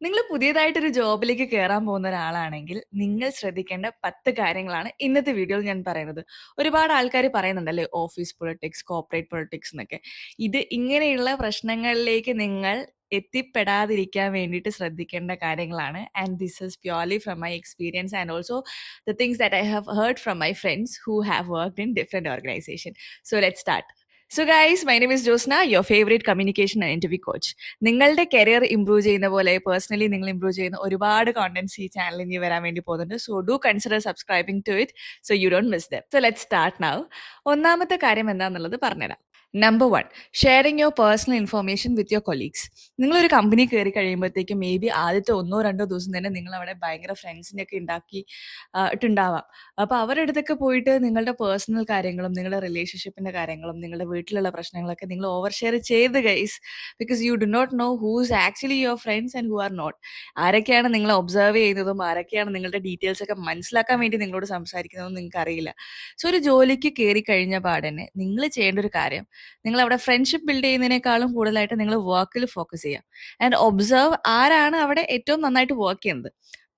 നിങ്ങൾ പുതിയതായിട്ടൊരു ജോബിലേക്ക് കേറാൻ പോകുന്ന ഒരാളാണെങ്കിൽ, നിങ്ങൾ ശ്രദ്ധിക്കേണ്ട 10 കാര്യങ്ങളാണ് ഇന്നത്തെ വീഡിയോയിൽ ഞാൻ പറയുന്നത്. ഒരുപാട് ആൾക്കാര് പറയുന്നുണ്ടല്ലേ, ഓഫീസ് പൊളിറ്റിക്സ്, കോർപ്പറേറ്റ് പൊളിറ്റിക്സ് എന്നൊക്കെ. ഇത് ഇങ്ങനെയുള്ള പ്രശ്നങ്ങളിലേക്ക് നിങ്ങൾ എത്തിപ്പെടാതിരിക്കാൻ വേണ്ടിയിട്ട് ശ്രദ്ധിക്കേണ്ട കാര്യങ്ങളാണ്. And this is purely from my experience and also the things that I have heard from my friends who have worked in different organisation. So let's start. So guys, my name is Josna, your favourite communication and interview coach. നിങ്ങളുടെ career improve ചെയ്യുന്ന പോലെ personally നിങ്ങൾ improve ചെയ്യുന്ന ഒരുപാട് contents ഈ ചാനലിൽ ഇനി വരാൻ വേണ്ടി പോകുന്നുണ്ട്. So do consider subscribing to it so you don't miss them. So let start now. ഒന്നാമത്തെ കാര്യം എന്താണെന്നുള്ളത് പറഞ്ഞുതരാം. Number 1, sharing your personal information with your colleagues. നിങ്ങളൊരു കമ്പനി കയറി കഴിയുമ്പോഴത്തേക്കും മേ ബി ആദ്യത്തെ 1-2 ദിവസം തന്നെ നിങ്ങൾ അവിടെ ഭയങ്കര ഫ്രണ്ട്സിനെ ഒക്കെ ഉണ്ടാക്കി ഇട്ടുണ്ടാവാം. അപ്പോൾ അവരുടെ അടുത്തൊക്കെ പോയിട്ട് നിങ്ങളുടെ പേഴ്സണൽ കാര്യങ്ങളും നിങ്ങളുടെ റിലേഷൻഷിപ്പിന്റെ കാര്യങ്ങളും നിങ്ങളുടെ വീട്ടിലുള്ള പ്രശ്നങ്ങളൊക്കെ നിങ്ങൾ ഓവർ ഷെയർ ചെയ്ത് guys. Because you do not know who's actually your friends and who are not. ആരൊക്കെയാണ് നിങ്ങളെ ഒബ്സർവ് ചെയ്യുന്നതും ആരൊക്കെയാണ് നിങ്ങളുടെ ഡീറ്റെയിൽസ് ഒക്കെ മനസ്സിലാക്കാൻ വേണ്ടി നിങ്ങളോട് സംസാരിക്കുന്നതും നിങ്ങൾക്ക് അറിയില്ല. സോ ഒരു ജോലിക്ക് കയറി കഴിഞ്ഞ പാടന്നെ നിങ്ങൾ ചെയ്യേണ്ട ഒരു കാര്യം, നിങ്ങൾ അവിടെ ഫ്രണ്ട്ഷിപ്പ് ബിൽഡ് ചെയ്യുന്നതിനേക്കാളും കൂടുതലായിട്ട് നിങ്ങൾ വർക്കിൽ ഫോക്കസ് ചെയ്യാം. ആൻഡ് ഒബ്സർവ് ആരാണ് അവിടെ ഏറ്റവും നന്നായിട്ട് വർക്ക് ചെയ്യുന്നത്.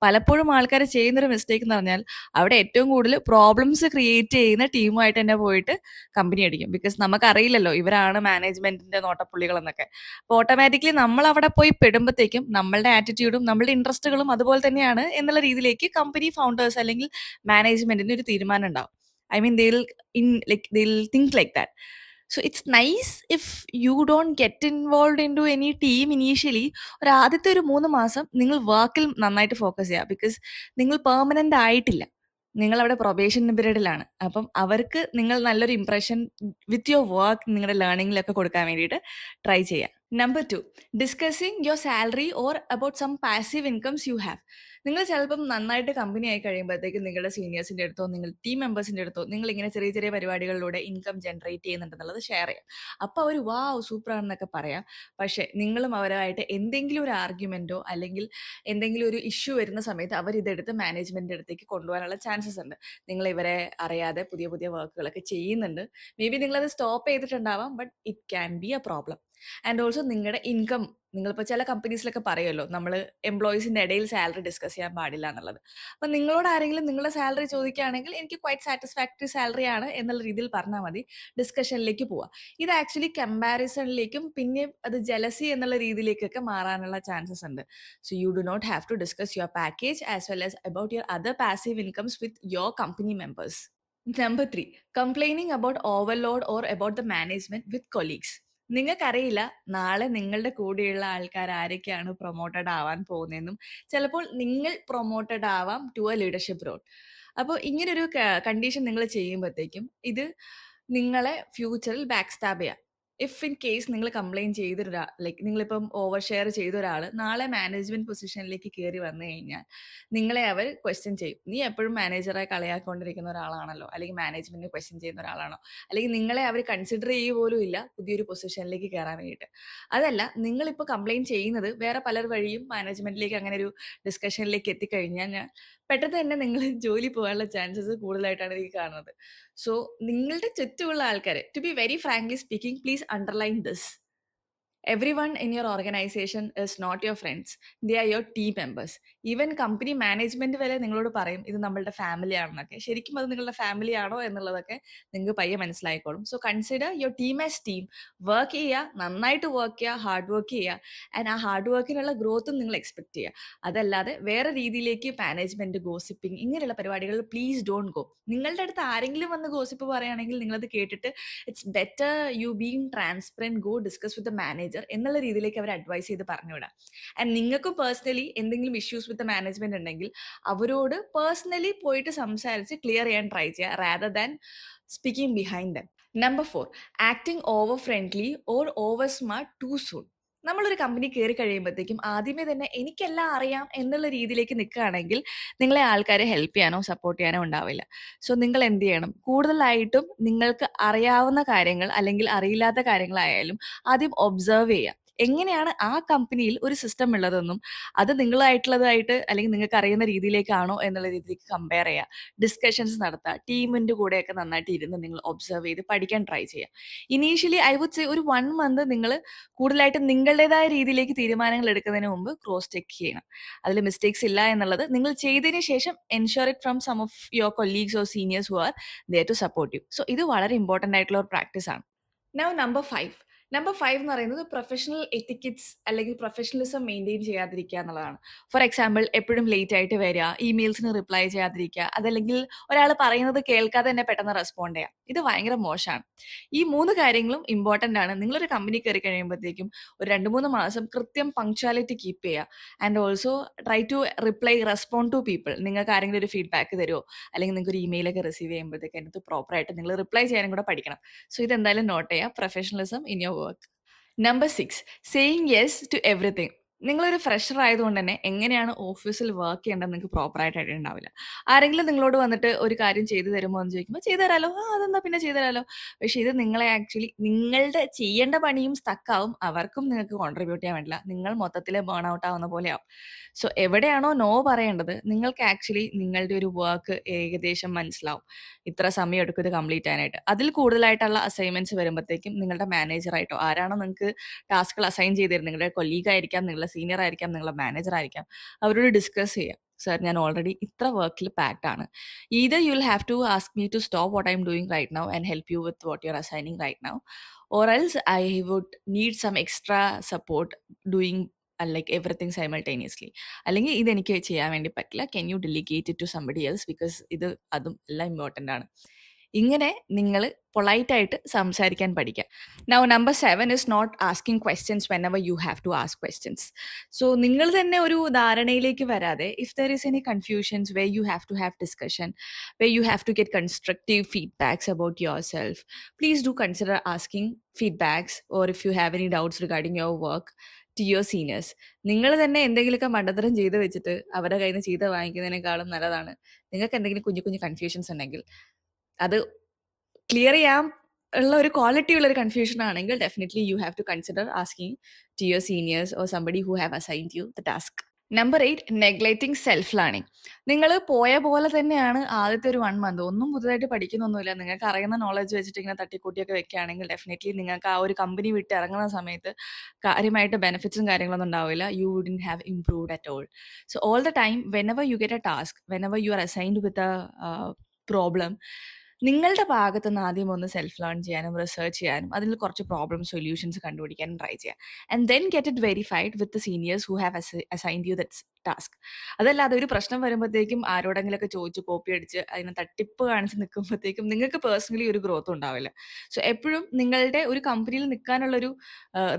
പലപ്പോഴും ആൾക്കാർ ചെയ്യുന്നൊരു മിസ്റ്റേക്ക് എന്ന് പറഞ്ഞാൽ അവിടെ ഏറ്റവും കൂടുതൽ പ്രോബ്ലംസ് ക്രിയേറ്റ് ചെയ്യുന്ന ടീമുമായിട്ട് തന്നെ പോയിട്ട് കമ്പനി അടിക്കും. ബിക്കോസ് നമുക്കറിയില്ലല്ലോ ഇവരാണ് മാനേജ്മെന്റിന്റെ നോട്ടപ്പുള്ളികൾ എന്നൊക്കെ. അപ്പോൾ ഓട്ടോമാറ്റിക്കലി നമ്മൾ അവിടെ പോയി പെടുമ്പോഴത്തേക്കും നമ്മളുടെ ആറ്റിറ്റ്യൂഡും നമ്മളുടെ ഇൻട്രസ്റ്റുകളും അതുപോലെ തന്നെയാണ് എന്നുള്ള രീതിയിലേക്ക് കമ്പനി ഫൗണ്ടേഴ്സ് അല്ലെങ്കിൽ മാനേജ്മെന്റിന് ഒരു തീരുമാനം ഉണ്ടാവും. I mean they'll think like that. So it's nice if you don't get involved into any team initially. ഒരു ആദ്യത്തെ ഒരു 3 മാസം നിങ്ങൾ വർക്കിൽ നന്നായിട്ട് ഫോക്കസ് ചെയ്യുക. ബിക്കോസ് നിങ്ങൾ പെർമനന്റ് ആയിട്ടില്ല, നിങ്ങൾ അവിടെ പ്രൊബേഷൻ പീരീഡിലാണ്. അപ്പം അവർക്ക് നിങ്ങൾ നല്ലൊരു ഇംപ്രഷൻ വിത്ത് യുവർ വർക്ക് നിങ്ങളുടെ ലേണിംഗിലൊക്കെ കൊടുക്കാൻ വേണ്ടിയിട്ട് ട്രൈ ചെയ്യുക. Number 2, discussing your salary or about some passive incomes you have. നിങ്ങൾ ചിലപ്പം നന്നായിട്ട് കമ്പനി ആയി കഴിയുമ്പോഴത്തേക്കും നിങ്ങളുടെ സീനിയേഴ്സിന്റെ അടുത്തോ നിങ്ങൾ ടീം മെമ്പേഴ്സിന്റെ അടുത്തോ നിങ്ങൾ ഇങ്ങനെ ചെറിയ ചെറിയ പരിപാടികളിലൂടെ ഇൻകം ജനറേറ്റ് ചെയ്യുന്നുണ്ടെന്നുള്ളത് ഷെയർ ചെയ്യാം. അപ്പോൾ അവർ വാവ് സൂപ്പർ ആണെന്നൊക്കെ പറയാം. പക്ഷെ നിങ്ങളും അവരുമായിട്ട് എന്തെങ്കിലും ഒരു ആർഗ്യുമെന്റോ അല്ലെങ്കിൽ എന്തെങ്കിലും ഒരു ഇഷ്യൂ വരുന്ന സമയത്ത് അവർ ഇതെടുത്ത് മാനേജ്മെന്റിന്റെ അടുത്തേക്ക് കൊണ്ടുപോകാനുള്ള ചാൻസസ് ഉണ്ട്. നിങ്ങൾ ഇവരെ അറിയാതെ പുതിയ പുതിയ വർക്കുകളൊക്കെ ചെയ്യുന്നുണ്ട്. മേ ബി നിങ്ങളത് സ്റ്റോപ്പ് ചെയ്തിട്ടുണ്ടാവാം, but it can be a problem. And also നിങ്ങളുടെ ഇൻകം, നിങ്ങളിപ്പോൾ ചില കമ്പനീസിലൊക്കെ പറയുമല്ലോ നമ്മൾ എംപ്ലോയീസിന്റെ ഇടയിൽ സാലറി ഡിസ്കസ് ചെയ്യാൻ പാടില്ല എന്നുള്ളത്. അപ്പൊ നിങ്ങളോട് ആരെങ്കിലും നിങ്ങളുടെ സാലറി ചോദിക്കുകയാണെങ്കിൽ എനിക്ക് ക്വൈറ്റ് സാറ്റിസ്ഫാക്ടറി സാലറി ആണ് എന്നുള്ള രീതിയിൽ പറഞ്ഞാൽ മതി. ഡിസ്കഷനിലേക്ക് പോവാം. ഇത് ആക്ച്വലി കമ്പാരിസണിലേക്കും പിന്നെ അത് ജലസി എന്നുള്ള രീതിയിലേക്കൊക്കെ മാറാനുള്ള ചാൻസസ് ഉണ്ട്. So you do not have to discuss your package as well as about your other passive incomes with your company members. Number 3, complaining about overload or about the management with colleagues. നിങ്ങൾക്കറിയില്ല നാളെ നിങ്ങളുടെ കൂടെയുള്ള ആൾക്കാർ ആരൊക്കെയാണ് promoted ആവാൻ പോകുന്നതെന്നും ചിലപ്പോൾ നിങ്ങൾ പ്രൊമോട്ടഡ് ആവാം ടു എ ലീഡർഷിപ്പ് റോൾ. അപ്പോൾ ഇങ്ങനൊരു കണ്ടീഷൻ നിങ്ങൾ ചെയ്യുമ്പോഴത്തേക്കും ഇത് നിങ്ങളെ ഫ്യൂച്ചറിൽ ബാക്ക് സ്റ്റാബ് ചെയ്യാം. ഇഫ് ഇൻ കേസ് നിങ്ങൾ കംപ്ലൈൻറ്റ് ചെയ്തൊരാൾ, ലൈക്ക് നിങ്ങളിപ്പം ഓവർ ഷെയർ ചെയ്ത ഒരാൾ നാളെ മാനേജ്മെന്റ് പൊസിഷനിലേക്ക് കയറി വന്നു കഴിഞ്ഞാൽ നിങ്ങളെ അവർ ക്വസ്റ്റ്യൻ ചെയ്യും. നീ എപ്പോഴും മാനേജറെ കളയാക്കൊണ്ടിരിക്കുന്ന ഒരാളാണല്ലോ, അല്ലെങ്കിൽ മാനേജ്മെന്റിനെ ക്വസ്റ്റ്യൻ ചെയ്യുന്ന ഒരാളാണോ, അല്ലെങ്കിൽ നിങ്ങളെ അവർ കൺസിഡർ ചെയ്യുക പോലും ഇല്ല പുതിയൊരു പൊസിഷനിലേക്ക് കയറാൻ വേണ്ടിയിട്ട്. അതല്ല, നിങ്ങളിപ്പോൾ കംപ്ലൈൻറ്റ് ചെയ്യുന്നത് വേറെ പലർ വഴിയും മാനേജ്മെന്റിലേക്ക് അങ്ങനെ ഒരു ഡിസ്കഷനിലേക്ക് എത്തിക്കഴിഞ്ഞാൽ പെട്ടെന്ന് തന്നെ നിങ്ങൾ ജോലി പോകാനുള്ള ചാൻസസ് കൂടുതലായിട്ടാണ് എനിക്ക് കാണുന്നത്. സോ നിങ്ങളുടെ ചുറ്റുമുള്ള ആൾക്കാരെ, to be very frankly speaking, please underline this. Everyone in your organization is not your friends. They are your team members. Even company management വരെ നിങ്ങളോട് പറയും ഇത് നമ്മളുടെ ഫാമിലി ആണെന്നൊക്കെ. ശരിക്കും അത് നിങ്ങളുടെ ഫാമിലി ആണോ എന്നുള്ളതൊക്കെ നിങ്ങൾക്ക് പയ്യെ മനസ്സിലായിക്കോളും. So consider your team as team. Work ചെയ്യുക, നന്നായിട്ട് വർക്ക് ചെയ്യുക, ഹാർഡ് വർക്ക് ചെയ്യുക. ആൻഡ് ആ ഹാർഡ് വർക്കിനുള്ള ഗ്രോത്തും നിങ്ങൾ എക്സ്പെക്ട് ചെയ്യുക. അതല്ലാതെ വേറെ രീതിയിലേക്ക് മാനേജ്മെന്റ് ഗോസിപ്പിംഗ് ഇങ്ങനെയുള്ള പരിപാടികൾ പ്ലീസ് ഡോണ്ട് ഗോ. നിങ്ങളുടെ അടുത്ത് ആരെങ്കിലും വന്ന് ഗോസിപ്പ് പറയുകയാണെങ്കിൽ നിങ്ങളത് കേട്ടിട്ട് it's better you being transparent, go discuss with the manager എന്നുള്ള രീതിയിലേക്ക് അവർ അഡ്വൈസ് ചെയ്ത് പറഞ്ഞുവിടാം. ആൻഡ് നിങ്ങൾക്കും പേഴ്സണലി എന്തെങ്കിലും ഇഷ്യൂസ് വിത്ത് മാനേജ്മെന്റ് ഉണ്ടെങ്കിൽ അവരോട് പേഴ്സണലി പോയിട്ട് സംസാരിച്ച് ക്ലിയർ ചെയ്യാൻ ട്രൈ ചെയ്യുക, rather than speaking behind them. Number 4, acting over friendly or over smart too soon. നമ്മളൊരു കമ്പനി കയറി കഴിയുമ്പോഴത്തേക്കും ആദ്യമേ തന്നെ എനിക്കെല്ലാം അറിയാം എന്നുള്ള രീതിയിലേക്ക് നിൽക്കുകയാണെങ്കിൽ നിങ്ങളെ ആൾക്കാരെ ഹെൽപ്പ് ചെയ്യാനോ സപ്പോർട്ട് ചെയ്യാനോ ഉണ്ടാവില്ല. സോ നിങ്ങൾ എന്ത് ചെയ്യണം, കൂടുതലായിട്ടും നിങ്ങൾക്ക് അറിയാവുന്ന കാര്യങ്ങൾ അല്ലെങ്കിൽ അറിയില്ലാത്ത കാര്യങ്ങളായാലും ആദ്യം ഒബ്സർവ് ചെയ്യുക. എങ്ങനെയാണ് ആ കമ്പനിയിൽ ഒരു സിസ്റ്റം ഉള്ളതെന്നും അത് നിങ്ങളായിട്ടുള്ളതായിട്ട് അല്ലെങ്കിൽ നിങ്ങൾക്ക് അറിയുന്ന രീതിയിലേക്കാണോ എന്നുള്ള രീതിയിലേക്ക് കമ്പയർ ചെയ്യുക, ഡിസ്കഷൻസ് നടത്തുക, ടീമിന്റെ കൂടെയൊക്കെ നന്നായിട്ട് ഇരുന്ന് നിങ്ങൾ ഒബ്സർവ് ചെയ്ത് പഠിക്കാൻ ട്രൈ ചെയ്യുക. ഇനീഷ്യലി ഐ വുഡ് സേ ഒരു 1 മന്ത് നിങ്ങൾ കൂടുതലായിട്ട് നിങ്ങളുടേതായ രീതിയിലേക്ക് തീരുമാനങ്ങൾ എടുക്കുന്നതിന് മുമ്പ് ക്രോസ് ചെക്ക് ചെയ്യണം. അതിൽ മിസ്റ്റേക്സ് ഇല്ല എന്നുള്ളത് നിങ്ങൾ ചെയ്തതിന് ശേഷം ensure it from some of your colleagues or seniors who are there to support you. So ഇത് വളരെ ഇമ്പോർട്ടൻ്റ് ആയിട്ടുള്ള ഒരു പ്രാക്ടീസ് ആണ്. Now number 5. നമ്പർ 5 എന്ന് പറയുന്നത് പ്രൊഫഷണൽ എത്തിക്കറ്റ്സ് അല്ലെങ്കിൽ പ്രൊഫഷണലിസം മെയിൻറ്റെയിൻ ചെയ്യാതിരിക്കുക എന്നുള്ളതാണ്. ഫോർ എക്സാമ്പിൾ എപ്പോഴും ലേറ്റ് ആയിട്ട് വരിക, ഇമെയിൽസിന് റിപ്ലൈ ചെയ്യാതിരിക്കുക, അതല്ലെങ്കിൽ ഒരാൾ പറയുന്നത് കേൾക്കാതെ തന്നെ പെട്ടെന്ന് റെസ്പോണ്ട് ചെയ്യുക. ഇത് ഭയങ്കര മോശമാണ്. ഈ 3 കാര്യങ്ങളും ഇമ്പോർട്ടൻ്റ് ആണ്. നിങ്ങളൊരു കമ്പനി കയറി കഴിയുമ്പോഴത്തേക്കും ഒരു 2-3 മാസം കൃത്യം പങ്ക്ച്വാലിറ്റി കീപ്പ് ചെയ്യുക. And also try to respond to people. നിങ്ങൾക്ക് ആരെങ്കിലും ഒരു ഫീഡ്ബാക്ക് തരുമോ, അല്ലെങ്കിൽ നിങ്ങൾക്ക് ഒരു ഇമെയിലൊക്കെ റിസീവ് ചെയ്യുമ്പോഴത്തേക്ക് അതിനകത്ത് പ്രോപ്പറായിട്ട് നിങ്ങൾ റിപ്ലൈ ചെയ്യാനും കൂടെ പഠിക്കണം. സോ ഇതെന്തായാലും നോട്ട് ചെയ്യുക. Professionalism in your work. Number 6, saying yes to everything. നിങ്ങളൊരു ഫ്രഷർ ആയതുകൊണ്ട് തന്നെ എങ്ങനെയാണ് ഓഫീസിൽ വർക്ക് ചെയ്യേണ്ടത് നിങ്ങൾക്ക് പ്രോപ്പറായിട്ട് ഐഡിയ ഉണ്ടാവില്ല. ആരെങ്കിലും നിങ്ങളോട് വന്നിട്ട് ഒരു കാര്യം ചെയ്തു തരുമോ എന്ന് ചോദിക്കുമ്പോൾ ചെയ്തു തരാലോ, അതെന്താ പിന്നെ ചെയ്തു തരാലോ. പക്ഷെ ഇത് നിങ്ങളെ ആക്ച്വലി നിങ്ങളുടെ ചെയ്യേണ്ട പണിയും സ്റ്റക്കാവും, അവർക്കും നിങ്ങൾക്ക് കോൺട്രിബ്യൂട്ട് ചെയ്യാൻ പറ്റില്ല, നിങ്ങൾ മൊത്തത്തിൽ ബേൺ ഔട്ട് ആവുന്ന പോലെയാവും. സോ എവിടെയാണോ നോ പറയേണ്ടത് നിങ്ങൾക്ക് ആക്ച്വലി നിങ്ങളുടെ ഒരു വർക്ക് ഏകദേശം മനസ്സിലാവും, ഇത്ര സമയം എടുക്കും ഇത് കംപ്ലീറ്റ് ചെയ്യാനായിട്ട്. അതിൽ കൂടുതലായിട്ടുള്ള അസൈൻമെന്റ്സ് വരുമ്പോഴത്തേക്കും നിങ്ങളുടെ മാനേജറായിട്ടോ ആരാണോ നിങ്ങൾക്ക് ടാസ്കുകൾ അസൈൻ ചെയ്തിരുന്നത്, നിങ്ങളുടെ കൊലീഗ് ആയിരിക്കാം, നിങ്ങളുടെ സീനിയർ ആയിരിക്കാം, നിങ്ങളുടെ മാനേജർ ആയിരിക്കാം, അവരോട് ഡിസ്കസ് ചെയ്യാം. സർ, ഞാൻ ഓൾറെഡി ഇത്ര വർക്കിൽ പാക്ഡ് ആണ്. Either you will have to ask me to stop what I am doing right now and help you with what you are assigning right now, or else I would need some extra support doing like everything simultaneously. അല്ലെങ്കിൽ ഇതെനിക്ക് ചെയ്യാൻ വേണ്ടി പറ്റില്ല, can you delegate it to somebody else, because ഇത് അതും എല്ലാം important ആണ്. ഇങ്ങനെ നിങ്ങൾ പൊളൈറ്റ് ആയിട്ട് സംസാരിക്കാൻ പഠിക്കുക. Now number 7 is not asking questions whenever you have to ask questions. So നിങ്ങൾ തന്നെ ഒരു ധാരണയിലേക്ക് വരാതെ, if there is any confusions way you have to have discussion, way you have to get constructive feedbacks about yourself, please do consider asking feedbacks or if you have any doubts regarding your work to your seniors. നിങ്ങൾ തന്നെ എന്തെങ്കിലുമൊക്കെ മണ്ടത്തരം ചെയ്ത് വെച്ചിട്ട് അവരുടെ കയ്യിൽ നിന്ന് ചീത്ത വാങ്ങിക്കുന്നതിനേക്കാളും നല്ലതാണ് നിങ്ങൾക്ക് എന്തെങ്കിലും കുഞ്ഞു കുഞ്ഞു കൺഫ്യൂഷൻസ് ഉണ്ടെങ്കിൽ അത് ക്ലിയർ ചെയ്യാൻ ഉള്ള ഒരു ക്വാളിറ്റി ഉള്ള ഒരു കൺഫ്യൂഷൻ ആണെങ്കിൽ definitely you have to consider asking to your seniors or somebody who have assigned you the task. Number 8, neglecting self learning. നിങ്ങൾ പോയ പോലെ തന്നെയാണ് ആദ്യത്തെ ഒരു 1 മന്ത്, ഒന്നും പുതുതായിട്ട് പഠിക്കുന്നൊന്നുമില്ല, നിങ്ങൾക്ക് അറിയുന്ന നോളജ് വെച്ചിട്ട് ഇങ്ങനെ തട്ടിക്കൂട്ടിയൊക്കെ വെക്കുകയാണെങ്കിൽ ഡെഫിനറ്റ്ലി നിങ്ങൾക്ക് ആ ഒരു കമ്പനി വിട്ട് ഇറങ്ങുന്ന സമയത്ത് കാര്യമായിട്ട് ബെനിഫിറ്റ്സും കാര്യങ്ങളൊന്നും ഉണ്ടാവില്ല. You wouldn't have improved at all. So all the time whenever you get a task, whenever you are assigned with a problem, നിങ്ങളുടെ ഭാഗത്ത് നിന്ന് ആദ്യം ഒന്ന് സെൽഫ് ലേൺ ചെയ്യാനും റിസർച്ച് ചെയ്യാനും അതിൽ കുറച്ച് പ്രോബ്ലം സൊല്യൂഷൻസ് കണ്ടുപിടിക്കാനും ട്രൈ ചെയ്യാം. And then get it verified with the seniors who have assigned you that task. അതല്ലാതെ ഒരു പ്രശ്നം വരുമ്പോഴത്തേക്കും ആരോടെങ്കിലൊക്കെ ചോദിച്ച് കോപ്പി അടിച്ച് അതിനെ തട്ടിപ്പ് കാണിച്ച് നിൽക്കുമ്പോഴത്തേക്കും നിങ്ങൾക്ക് പേഴ്സണലി ഒരു ഗ്രോത്ത് ഉണ്ടാവില്ല. സോ എപ്പോഴും നിങ്ങളുടെ ഒരു കമ്പനിയിൽ നിൽക്കാനുള്ളൊരു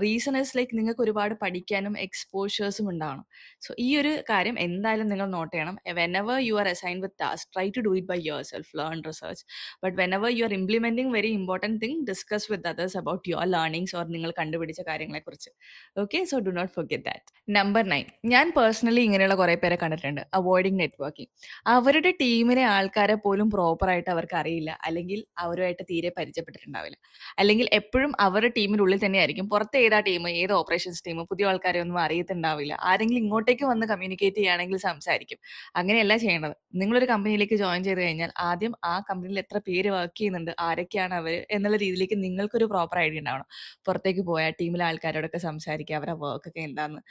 റീസൺ ഇസ് ലൈക്ക് നിങ്ങൾക്ക് ഒരുപാട് പഠിക്കാനും എക്സ്പോഷേഴ്സും ഉണ്ടാവണം. സോ ഈ ഒരു കാര്യം എന്തായാലും നിങ്ങൾ നോട്ട് ചെയ്യണം. Whenever you are assigned with task, try to do it by yourself, learn, research. But whenever you are implementing very important thing, discuss with others about your learnings or നിങ്ങൾ കണ്ടുപിടിച്ച കാര്യങ്ങളെക്കുറിച്ച്. Okay, so do not forget that. Number 9, ഞാൻ personally ഇങ്ങനെയുള്ള കുറേ പേരെ കണ്ടിട്ടുണ്ട്, avoiding networking. അവരുടെ ടീമിലെ ആൾക്കാരെ പോലും പ്രോപ്പറായിട്ട് അവർക്ക് അറിയില്ല, അല്ലെങ്കിൽ അവരുമായിട്ട് തീരെ പരിചയപ്പെട്ടിട്ടുണ്ടാവില്ല, അല്ലെങ്കിൽ എപ്പോഴും അവരുടെ ടീമിനുള്ളിൽ തന്നെയായിരിക്കും, പുറത്ത് ഏതാ ടീം, ഏത് ഓപ്പറേഷൻസ് ടീം, പുതിയ ആൾക്കാരെ ഒന്നും അറിയത്തുണ്ടാവില്ല. ആരെങ്കിലും ഇങ്ങോട്ടേക്ക് വന്ന് കമ്മ്യൂണിക്കേറ്റ് ചെയ്യുകയാണെങ്കിൽ സംസാരിക്കും. അങ്ങനെയല്ല ചെയ്യേണ്ടത്. നിങ്ങളൊരു കമ്പനിയിലേക്ക് ജോയിൻ ചെയ്ത് കഴിഞ്ഞാൽ ആദ്യം ആ കമ്പനിയിൽ എത്ര പേര് വർക്ക് ചെയ്യുന്നുണ്ട്, ആരൊക്കെയാണ് അവർ എന്നുള്ള രീതിയിലേക്ക് നിങ്ങൾക്കൊരു പ്രോപ്പർ ഐഡിയ ഉണ്ടാവണം. പുറത്തേക്ക് പോയാൽ ടീമിലെ ആൾക്കാരോടൊക്കെ സംസാരിക്കുക, അവരുടെ വർക്കൊക്കെ എന്താണെന്ന്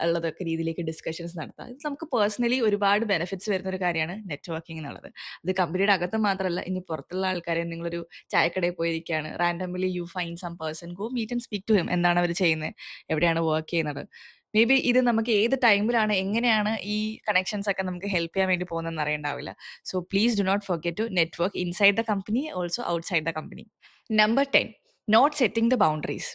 ഉള്ളതൊക്കെ രീതിയിലേക്ക് ഡിസ്കഷൻസ് നടത്താം. ഇത് നമുക്ക് പേഴ്സണലി ഒരുപാട് ബെനിഫിറ്റ്സ് വരുന്ന ഒരു കാര്യമാണ് നെറ്റ്വർക്കിംഗ് എന്നുള്ളത്. അത് കമ്പനിയുടെ അകത്ത് മാത്രമല്ല, ഇനി പുറത്തുള്ള ആൾക്കാരെ നിങ്ങളൊരു ചായക്കടയിൽ പോയിരിക്കുകയാണ്, randomly you find some person, go meet and speak to him. എന്താണ് അവർ ചെയ്യുന്നത്, എവിടെയാണ് വർക്ക് ചെയ്യുന്നത്, മേ ബി ഇത് നമുക്ക് ഏത് ടൈമിലാണ് എങ്ങനെയാണ് ഈ കണക്ഷൻസ് ഒക്കെ നമുക്ക് ഹെൽപ്പ് ചെയ്യാൻ വേണ്ടി പോകുന്നതെന്ന് അറിയണ്ടാവില്ല. So please do not forget to network inside the company, also outside the company. Number 10, not setting the boundaries.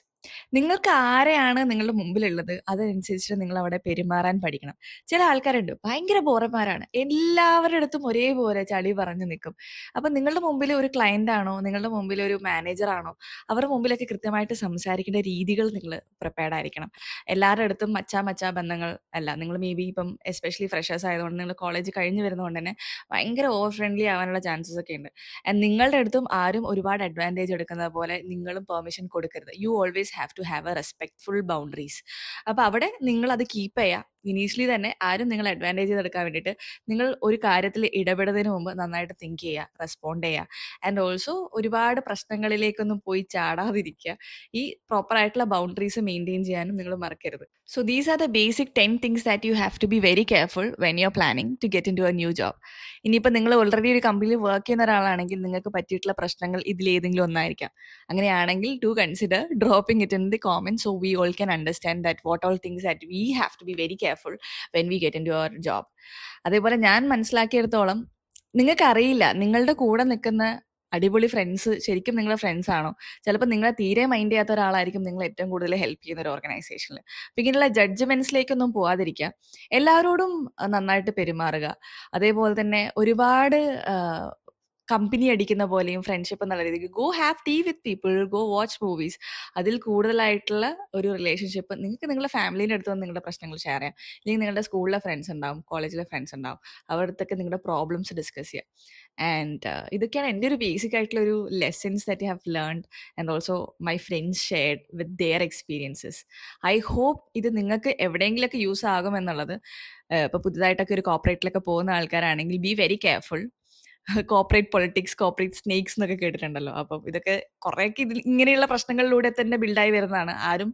നിങ്ങൾക്ക് ആരെയാണ് നിങ്ങളുടെ മുമ്പിലുള്ളത് അതനുസരിച്ചിട്ട് നിങ്ങൾ അവിടെ പെരുമാറാൻ പഠിക്കണം. ചില ആൾക്കാരുണ്ട് ഭയങ്കര ബോറന്മാരാണ്, എല്ലാവരുടെ അടുത്തും ഒരേപോലെ ചളി പറഞ്ഞു നിൽക്കും. അപ്പം നിങ്ങളുടെ മുമ്പിൽ ഒരു ക്ലയന്റ് ആണോ, നിങ്ങളുടെ മുമ്പിൽ ഒരു മാനേജർ ആണോ, അവരുടെ മുമ്പിലൊക്കെ കൃത്യമായിട്ട് സംസാരിക്കേണ്ട രീതികൾ നിങ്ങൾ പ്രിപ്പയർഡ് ആയിരിക്കണം. എല്ലാവരുടെ അടുത്തും മച്ചാ ബന്ധങ്ങൾ അല്ല. നിങ്ങൾ മേ ബി ഇപ്പം എസ്പെഷ്യലി ഫ്രഷേഴ്സ് ആയതുകൊണ്ട്, നിങ്ങൾ കോളേജ് കഴിഞ്ഞ് വരുന്നതുകൊണ്ട് തന്നെ ഭയങ്കര ഓവർ ഫ്രണ്ട്ലി ആവാനുള്ള ചാൻസസ് ഒക്കെ ഉണ്ട്. ആൻഡ് നിങ്ങളുടെ അടുത്തും ആരും ഒരുപാട് അഡ്വാൻറ്റേജ് എടുക്കുന്നത് പോലെ നിങ്ങളും പെർമിഷൻ കൊടുക്കരുത്. You always have to have a respectful boundaries. അപ്പോൾ അവിടെ നിങ്ങൾ അത് കീപ്പ് ചെയ്യുക. ഇനീഷ്യലി തന്നെ ആരും നിങ്ങൾ അഡ്വാൻറ്റേജ് ചെയ്തെടുക്കാൻ വേണ്ടിയിട്ട് നിങ്ങൾ ഒരു കാര്യത്തിൽ ഇടപെടുന്നതിന് മുമ്പ് നന്നായിട്ട് തിങ്ക് ചെയ്യുക, റെസ്പോണ്ട് ചെയ്യുക. ആൻഡ് ഓൾസോ ഒരുപാട് പ്രശ്നങ്ങളിലേക്കൊന്നും പോയി ചാടാതിരിക്കുക. ഈ പ്രോപ്പർ ആയിട്ടുള്ള ബൗണ്ടറീസ് മെയിൻറ്റെയിൻ ചെയ്യാനും നിങ്ങൾ മറക്കരുത്. So these are the basic 10 things that you have to be very careful when you are planning to get into a new job. ഇനിയിപ്പോൾ നിങ്ങൾ ഓൾറെഡി ഒരു കമ്പനിയിൽ വർക്ക് ചെയ്യുന്ന ഒരാളാണെങ്കിൽ നിങ്ങൾക്ക് പറ്റിയിട്ടുള്ള പ്രശ്നങ്ങൾ ഇതിലേതെങ്കിലും ഒന്നായിരിക്കാം. അങ്ങനെയാണെങ്കിൽ to consider dropping it in the comment so we all can understand that what all things that we have to be very careful when we get into our job. അതേപോലെ ഞാൻ മനസ്സിലാക്കിയെടുത്തോളം നിങ്ങൾക്കറിയില്ല നിങ്ങളുടെ കൂടെ നിൽക്കുന്ന അടിപൊളി ഫ്രണ്ട്സ് ശരിക്കും നിങ്ങളുടെ friends ആണോ. ചിലപ്പോൾ നിങ്ങളെ തീരെ മൈൻഡ് ചെയ്യാത്ത ഒരാളായിരിക്കും നിങ്ങൾ ഏറ്റവും കൂടുതൽ ഹെൽപ്പ് ചെയ്യുന്ന ഒരു ഓർഗനൈസേഷനിൽ. അപ്പം ഇങ്ങനെയുള്ള ജഡ്ജ്മെന്റ്സിലേക്കൊന്നും പോവാതിരിക്കുക. എല്ലാവരോടും നന്നായിട്ട് പെരുമാറുക. അതേപോലെ തന്നെ ഒരുപാട് കമ്പനി അടിക്കുന്ന പോലെയും ഫ്രണ്ട്ഷിപ്പ് എന്നുള്ള രീതിക്ക് go have tea with people, go watch movies. അതിൽ കൂടുതലായിട്ടുള്ള ഒരു റിലേഷൻഷിപ്പ് നിങ്ങൾക്ക് നിങ്ങളുടെ ഫാമിലീൻ്റെ അടുത്ത് വന്ന് നിങ്ങളുടെ പ്രശ്നങ്ങൾ ഷെയർ ചെയ്യാം. അല്ലെങ്കിൽ നിങ്ങളുടെ സ്കൂളിലെ ഫ്രണ്ട്സ് ഉണ്ടാവും, കോളേജിലെ ഫ്രണ്ട്സ് ഉണ്ടാവും, അവരുടെ അടുത്തൊക്കെ നിങ്ങളുടെ പ്രോബ്ലംസ് ഡിസ്കസ് ചെയ്യാം. ആൻഡ് ഇതൊക്കെയാണ് എൻ്റെ ഒരു ബേസിക് ആയിട്ടുള്ള ഒരു lessons that I have learned and also my friends shared with their experiences. I hope ഇത് നിങ്ങൾക്ക് എവിടെയെങ്കിലുമൊക്കെ യൂസ് ആകുമെന്നുള്ളത്. ഇപ്പോൾ പുതുതായിട്ടൊക്കെ ഒരു കോർപ്പറേറ്റിലൊക്കെ പോകുന്ന ആൾക്കാരാണെങ്കിൽ B very careful. Corporate politics, corporate snakes എന്നൊക്കെ കേട്ടിട്ടുണ്ടല്ലോ. അപ്പം ഇതൊക്കെ കുറേയൊക്കെ ഇതിൽ ഇങ്ങനെയുള്ള പ്രശ്നങ്ങളിലൂടെ തന്നെ ബിൽഡായി വരുന്നതാണ്. ആരും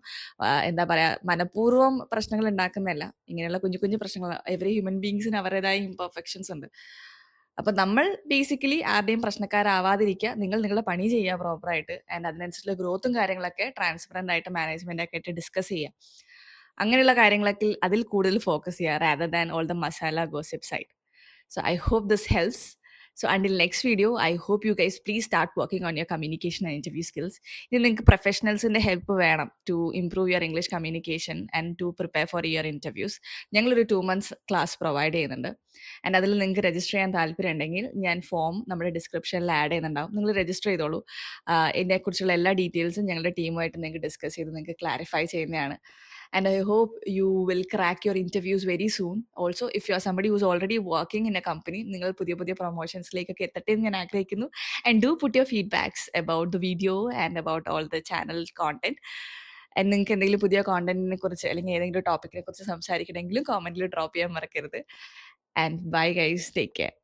എന്താ പറയുക മനഃപൂർവ്വം പ്രശ്നങ്ങൾ ഉണ്ടാക്കുന്നതല്ല. ഇങ്ങനെയുള്ള കുഞ്ഞു കുഞ്ഞു പ്രശ്നങ്ങൾ എവറി ഹ്യൂമൻ ബീങ്സിന് അവരുടേതായ ഇംപെർഫെക്ഷൻസ് ഉണ്ട്. അപ്പം നമ്മൾ ബേസിക്കലി ആരുടെയും പ്രശ്നക്കാരാവാതിരിക്കുക. നിങ്ങൾ നിങ്ങളുടെ പണി ചെയ്യുക പ്രോപ്പറായിട്ട്. ആൻഡ് അതിനനുസരിച്ചുള്ള ഗ്രോത്തും കാര്യങ്ങളൊക്കെ ട്രാൻസ്പെറൻ്റ് ആയിട്ട് മാനേജ്മെൻ്റൊക്കെ ആയിട്ട് ഡിസ്കസ് ചെയ്യുക. അങ്ങനെയുള്ള കാര്യങ്ങളൊക്കെ അതിൽ കൂടുതൽ ഫോക്കസ് ചെയ്യുക rather than all the masala gossip side. So I hope this helps. So until next video, I hope you guys please start working on your communication and interview skills. ഇനി നിങ്ങൾക്ക് പ്രൊഫഷണൽസിൻ്റെ ഹെൽപ്പ് വേണം to improve your English communication and to prepare for your interviews. ഞങ്ങളൊരു 2 months class provide ചെയ്യുന്നുണ്ട്. And അതിൽ നിങ്ങൾക്ക് register ചെയ്യാൻ താല്പര്യം ഉണ്ടെങ്കിൽ ഞാൻ ഫോം നമ്മുടെ ഡിസ്ക്രിപ്ഷനിൽ ആഡ് ചെയ്യുന്നുണ്ടാവും. നിങ്ങൾ രജിസ്റ്റർ ചെയ്തോളൂ. ഇതിനെക്കുറിച്ചുള്ള എല്ലാ ഡീറ്റെയിൽസും ഞങ്ങളുടെ ടീമുമായിട്ട് നിങ്ങൾക്ക് ഡിസ്കസ് ചെയ്ത് നിങ്ങൾക്ക് ക്ലാരിഫൈ ചെയ്യുന്നതാണ്. And I hope you will crack your interviews very soon. Also, if you are somebody who's already working in a company, നിങ്ങൾ പുതിയ പുതിയ പ്രൊമോഷൻസിലേക്കൊക്കെ എത്തട്ടെ എന്ന് ഞാൻ ആഗ്രഹിക്കുന്നു. And do put your feedbacks about the video and about all the channel content. And നിങ്ങൾക്ക് എന്തെങ്കിലും പുതിയ കോണ്ടന്റിനെ കുറിച്ച് അല്ലെങ്കിൽ ഏതെങ്കിലും ടോപ്പിക്കിനെ കുറിച്ച് സംസാരിക്കണമെങ്കിലും കോമെന്റിൽ ഡ്രോപ്പ് ചെയ്യാൻ മറക്കരുത്. And bye guys, take care.